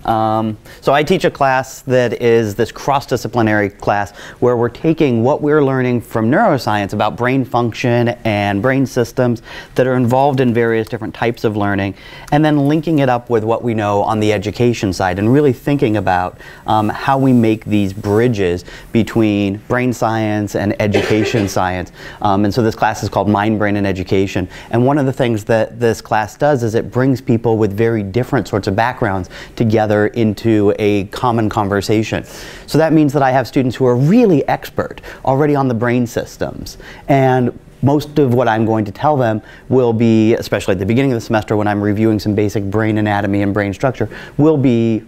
So I teach a class that is this cross-disciplinary class where we're taking what we're learning from neuroscience about brain function and brain systems that are involved in various different types of learning, and then linking it up with what we know on the education side and really thinking about how we make these bridges between brain science and education science. And so this class is called Mind, Brain, and Education. And one of the things that this class does is it brings people with very different sorts of backgrounds together into a common conversation. So that means that I have students who are really expert already on the brain systems, and most of what I'm going to tell them will be, especially at the beginning of the semester when I'm reviewing some basic brain anatomy and brain structure, will be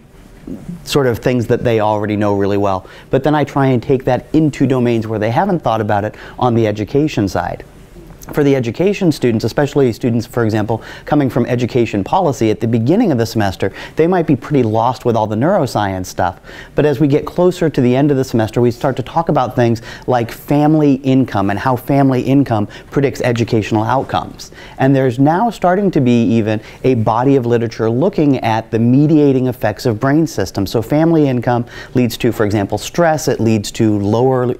sort of things that they already know really well. But then I try and take that into domains where they haven't thought about it on the education side. For the education students, especially students, for example, coming from education policy, at the beginning of the semester, they might be pretty lost with all the neuroscience stuff. But as we get closer to the end of the semester, we start to talk about things like family income and how family income predicts educational outcomes. And there's now starting to be even a body of literature looking at the mediating effects of brain systems. So family income leads to, for example, stress. It leads to lower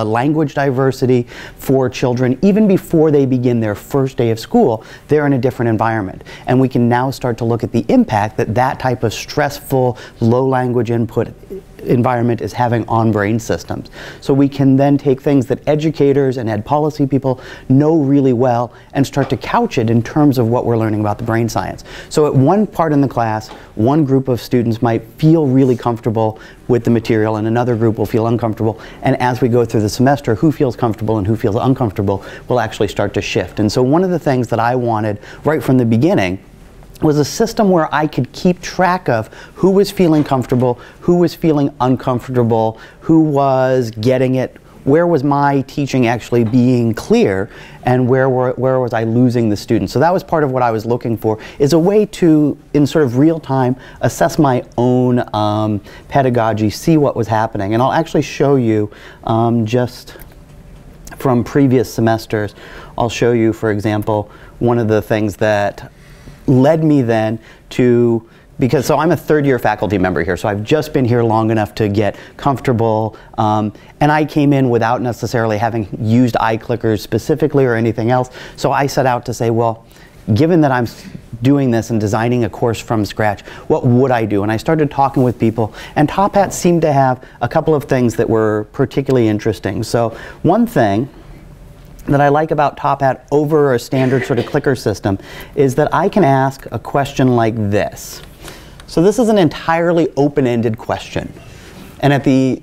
language diversity for children. Even before they begin their first day of school, they're in a different environment. And we can now start to look at the impact that that type of stressful, low language input environment is having on brain systems. So we can then take things that educators and ed policy people know really well and start to couch it in terms of what we're learning about the brain science. So at one part in the class, one group of students might feel really comfortable with the material and another group will feel uncomfortable. And as we go through the semester, who feels comfortable and who feels uncomfortable will actually start to shift. And so one of the things that I wanted right from the beginning was a system where I could keep track of who was feeling comfortable, who was feeling uncomfortable, who was getting it, where was my teaching actually being clear, and where was I losing the students. So that was part of what I was looking for, is a way to, in sort of real time, assess my own pedagogy, see what was happening. And I'll actually show you just from previous semesters. I'll show you, for example, one of the things that led me then to, because so I'm a third-year faculty member here, so I've just been here long enough to get comfortable, and I came in without necessarily having used iClickers specifically or anything else. So I set out to say, well, given that I'm doing this and designing a course from scratch, what would I do? And I started talking with people, and TopHat seemed to have a couple of things that were particularly interesting. So one thing that I like about TopHat over a standard sort of clicker system is that I can ask a question like this. So this is an entirely open-ended question. And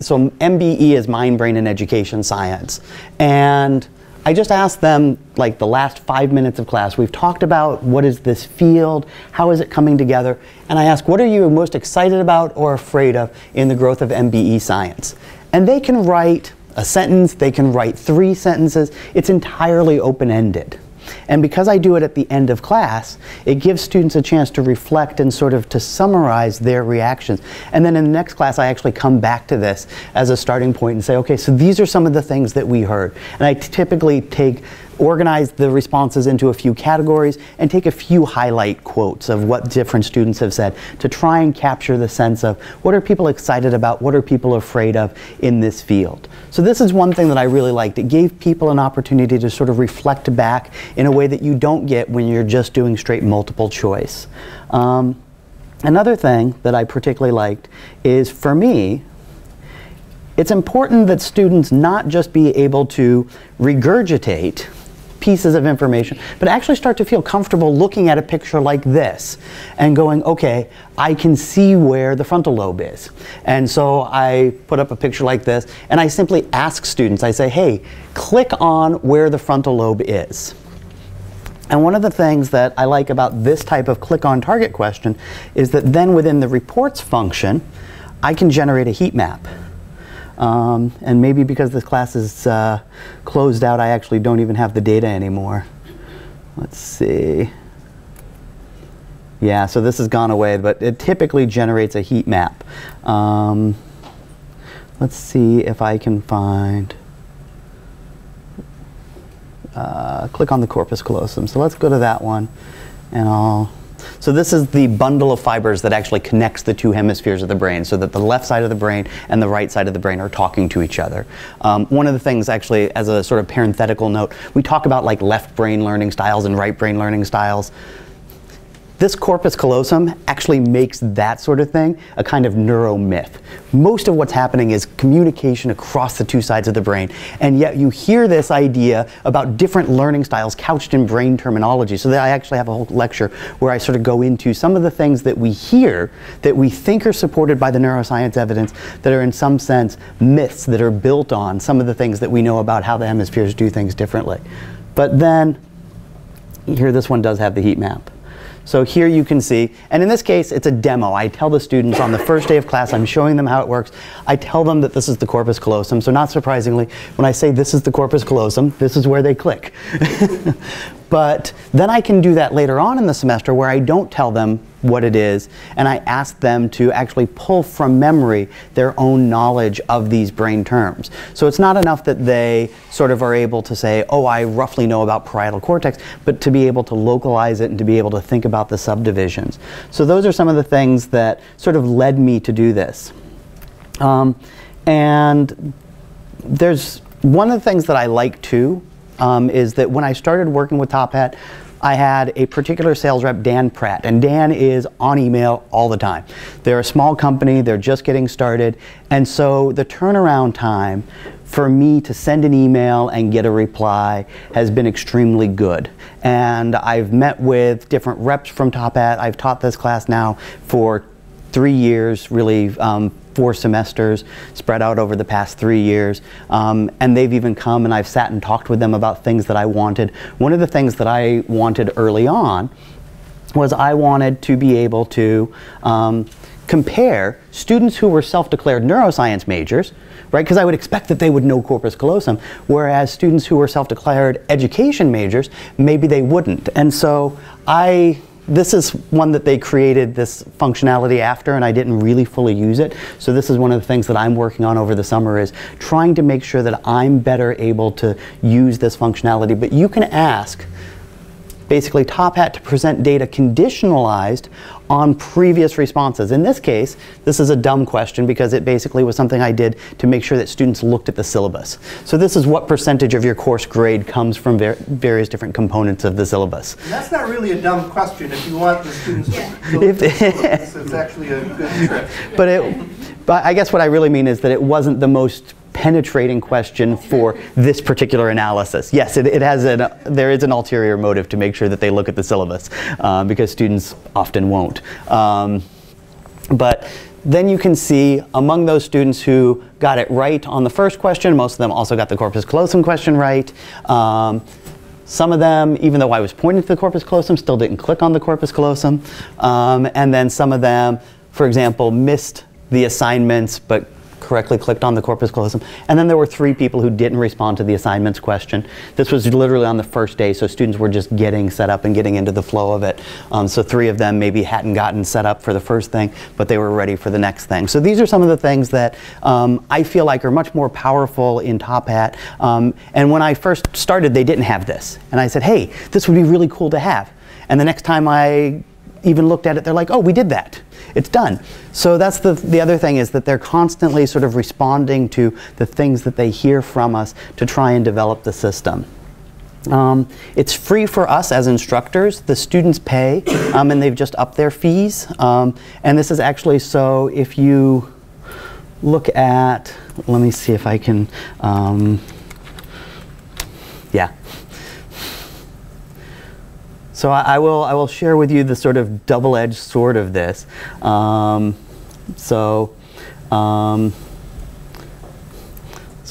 so MBE is Mind, Brain, and Education Science. And I just asked them, like the last 5 minutes of class, we've talked about what is this field, how is it coming together, and I ask, what are you most excited about or afraid of in the growth of MBE science? And they can write a sentence, they can write 3 sentences. It's entirely open-ended. And because I do it at the end of class, it gives students a chance to reflect and sort of to summarize their reactions. And then in the next class, I actually come back to this as a starting point and say, okay, so these are some of the things that we heard. And I typically organize the responses into a few categories and take a few highlight quotes of what different students have said to try and capture the sense of what are people excited about, what are people afraid of in this field. So this is one thing that I really liked. It gave people an opportunity to sort of reflect back in a way that you don't get when you're just doing straight multiple choice. Another thing that I particularly liked is, for me, it's important that students not just be able to regurgitate pieces of information, but actually start to feel comfortable looking at a picture like this and going, okay, I can see where the frontal lobe is. And so I put up a picture like this, and I simply ask students, I say, hey, click on where the frontal lobe is. And one of the things that I like about this type of click on target question is that then within the reports function, I can generate a heat map. And maybe because this class is closed out, I actually don't even have the data anymore. Let's see. Yeah, so this has gone away, but it typically generates a heat map. Let's see if I can find, click on the corpus callosum. So let's go to that one, and So this is the bundle of fibers that actually connects the two hemispheres of the brain, so that the left side of the brain and the right side of the brain are talking to each other. One of the things, actually, as a sort of parenthetical note, we talk about like left brain learning styles and right brain learning styles. This corpus callosum actually makes that sort of thing a kind of neuromyth. Most of what's happening is communication across the two sides of the brain, and yet you hear this idea about different learning styles couched in brain terminology. So that I actually have a whole lecture where I sort of go into some of the things that we hear that we think are supported by the neuroscience evidence that are in some sense myths that are built on some of the things that we know about how the hemispheres do things differently. But then, here this one does have the heat map. So here you can see, and in this case it's a demo. I tell the students on the first day of class, I'm showing them how it works. I tell them that this is the corpus callosum, so not surprisingly, when I say this is the corpus callosum, this is where they click. But then I can do that later on in the semester where I don't tell them what it is, and I ask them to actually pull from memory their own knowledge of these brain terms. So it's not enough that they sort of are able to say, oh, I roughly know about parietal cortex, but to be able to localize it and to be able to think about the subdivisions. So those are some of the things that sort of led me to do this. And there's one of the things that I like too, is that when I started working with TopHat, I had a particular sales rep, Dan Pratt, and Dan is on email all the time. They're a small company, they're just getting started, and so the turnaround time for me to send an email and get a reply has been extremely good. And I've met with different reps from TopHat. I've taught this class now for 3 years, really 4 semesters spread out over the past 3 years, and they've even come and I've sat and talked with them about things that I wanted. One of the things that I wanted early on was I wanted to be able to compare students who were self-declared neuroscience majors, right, because I would expect that they would know corpus callosum, whereas students who were self-declared education majors, maybe they wouldn't. And so this is one that they created this functionality after, and I didn't really fully use it. So this is one of the things that I'm working on over the summer, is trying to make sure that I'm better able to use this functionality. But you can ask basically TopHat to present data conditionalized on previous responses. In this case, this is a dumb question because it basically was something I did to make sure that students looked at the syllabus. So this is what percentage of your course grade comes from various different components of the syllabus. And that's not really a dumb question if you want the students to look at the syllabus. It's actually a good trick. But I guess what I really mean is that it wasn't the most penetrating question for this particular analysis. Yes, there is an ulterior motive to make sure that they look at the syllabus, because students often won't. But then you can see among those students who got it right on the first question, most of them also got the corpus callosum question right. Some of them, even though I was pointing to the corpus callosum, still didn't click on the corpus callosum. And then some of them, for example, missed the assignments but correctly clicked on the corpus callosum. And then there were 3 people who didn't respond to the assignments question. This was literally on the first day, so students were just getting set up and getting into the flow of it. So 3 of them maybe hadn't gotten set up for the first thing, but they were ready for the next thing. So these are some of the things that I feel like are much more powerful in TopHat. And when I first started, they didn't have this. And I said, hey, this would be really cool to have. And the next time I even looked at it, they're like, oh, we did that. It's done. So that's the other thing, is that they're constantly sort of responding to the things that they hear from us to try and develop the system. It's free for us as instructors. The students pay, and they've just upped their fees. And this is actually, so if you look at, let me see if I can, yeah. So I will share with you the sort of double-edged sword of this. So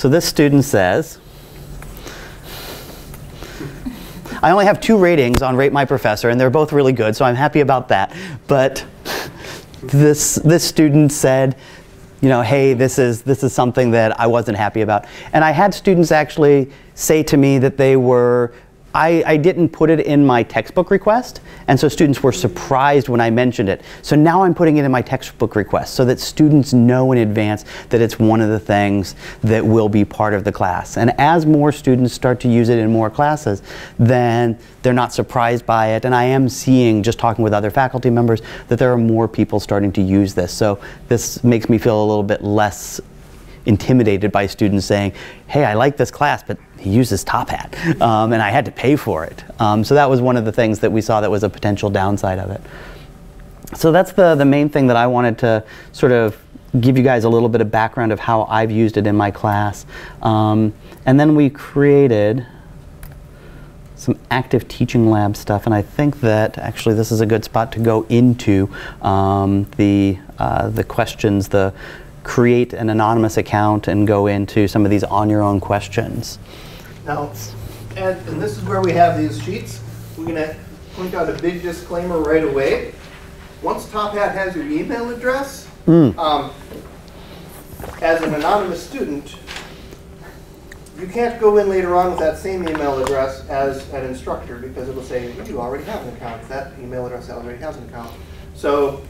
this student says, I only have 2 ratings on Rate My Professor, and they're both really good, so I'm happy about that. But this student said, you know, hey, this is something that I wasn't happy about. And I had students actually say to me that they were I didn't put it in my textbook request, and so students were surprised when I mentioned it. So now I'm putting it in my textbook request so that students know in advance that it's one of the things that will be part of the class. And as more students start to use it in more classes, then they're not surprised by it. And I am seeing, just talking with other faculty members, that there are more people starting to use this. So this makes me feel a little bit less intimidated by students saying, hey, I like this class, but he uses TopHat, and I had to pay for it. So that was one of the things that we saw that was a potential downside of it. So that's the main thing that I wanted to sort of give you guys a little bit of background of how I've used it in my class. And then we created some active teaching lab stuff, and I think that actually this is a good spot to go into the questions, the create an anonymous account and go into some of these on your own questions. Now, and this is where we have these sheets. We're going to point out a big disclaimer right away. Once TopHat has your email address, as an anonymous student, you can't go in later on with that same email address as an instructor, because it will say, you already have an account. That email address already has an account. So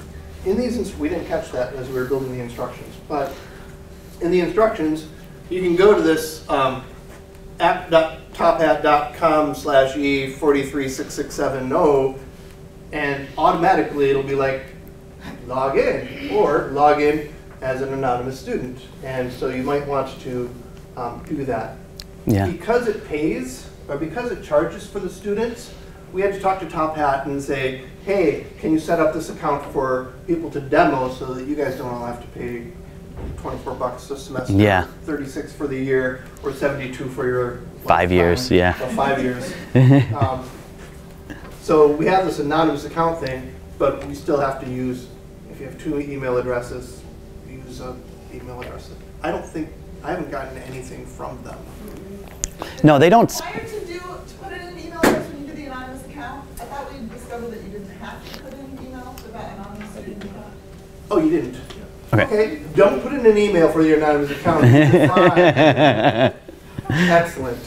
in these, we didn't catch that as we were building the instructions, but in the instructions, you can go to this app.tophat.com/E43667 and automatically it'll be like, log in, or log in as an anonymous student. And so you might want to do that. Yeah. Because it pays, or because it charges for the students, we had to talk to TopHat and say, hey, can you set up this account for people to demo so that you guys don't all have to pay $24 a semester, yeah, 36 for the year, or 72 for your 5 years, yeah. 5 years. So we have this anonymous account thing, but we still have to use, if you have 2 email addresses, use an email address. I haven't gotten anything from them. No, they don't. Prior to put in an email address when you do the anonymous account, I thought we discovered that you didn't have to put in an email for that anonymous student account. Oh, you didn't? Okay. Okay, don't put in an email for your anonymous account. Excellent.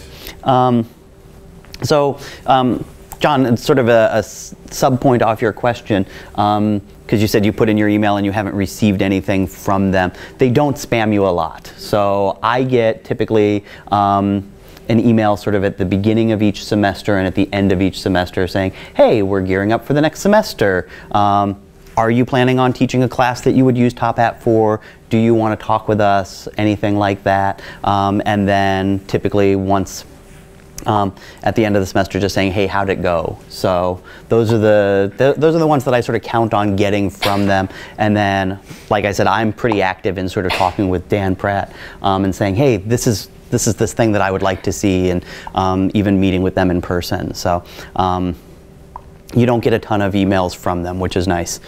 John, it's sort of a sub-point off your question, because you said you put in your email and you haven't received anything from them. They don't spam you a lot. So I get typically an email sort of at the beginning of each semester and at the end of each semester saying, hey, we're gearing up for the next semester. Are you planning on teaching a class that you would use TopHat for? Do you want to talk with us? Anything like that. And then typically once at the end of the semester just saying, hey, how'd it go? So those are the ones that I sort of count on getting from them. And then, like I said, I'm pretty active in sort of talking with Dan Pratt and saying, hey, this is this thing that I would like to see, and even meeting with them in person. So you don't get a ton of emails from them, which is nice.